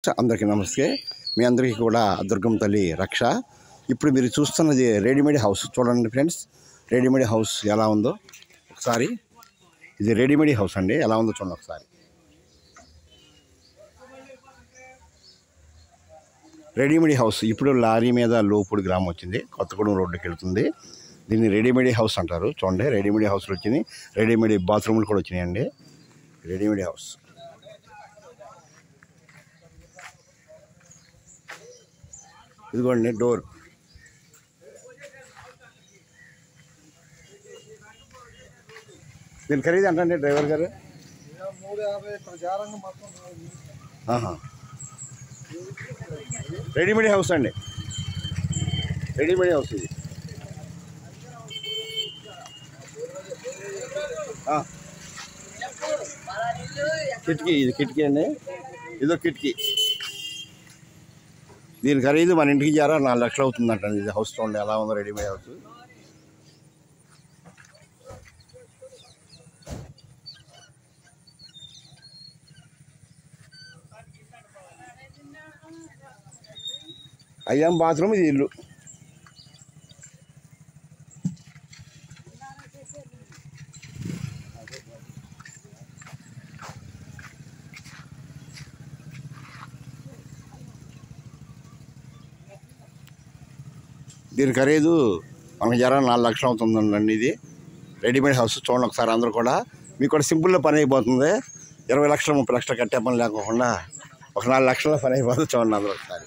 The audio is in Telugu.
అందరికీ నమస్తే. మీ అందరికీ కూడా దుర్గమ్మ తల్లి రక్ష. ఇప్పుడు మీరు చూస్తున్నది రెడీమేడ్ హౌస్. చూడండి ఫ్రెండ్స్, రెడీమేడ్ హౌస్ ఎలా ఉందో ఒకసారి. ఇది రెడీమేడ్ హౌస్ అండి, ఎలా ఉందో చూడండి ఒకసారి. రెడీమేడ్ హౌస్ ఇప్పుడు లారీ మీద లోపుడు గ్రామం వచ్చింది, కొత్తగూడెం రోడ్డుకి వెళ్తుంది. దీన్ని రెడీమేడ్ హౌస్ అంటారు. చూడండి, రెడీమేడ్ హౌస్లు వచ్చినాయి, రెడీమేడ్ బాత్రూమ్లు కూడా వచ్చినాయండి. రెడీమేడ్ హౌస్ ఇదిగోండి డోర్. దీని ఖరీదు ఎంత అండి డ్రైవర్ గారు? రెడీమేడ్ హౌస్ అండి, రెడీమేడ్ హౌస్ ఇది. కిటికీ, ఇది కిటికీ అండి, ఇదో కిటికీ. దీని ఖరీదు మన ఇంటికి జారా 4 లక్షలు అవుతుందంట. ఇది హౌస్ చూడండి ఎలా ఉందో, రెడీమేడ్ హౌస్. అయ్యాం బాత్రూమ్, ఇది ఇల్లు. దీని ఖరీదు మనకి జర 4 లక్షలు అవుతుందండి. ఇది రెడీమేడ్ హౌస్. చూడండి ఒకసారి అందరూ కూడా. మీకు కూడా సింపుల్గా పని అయిపోతుంది. 20 లక్షలు 30 లక్షలు కట్టే పని లేకుండా ఒక 4 లక్షల పని అయిపోతుంది. చూడండి అందరూ ఒకసారి.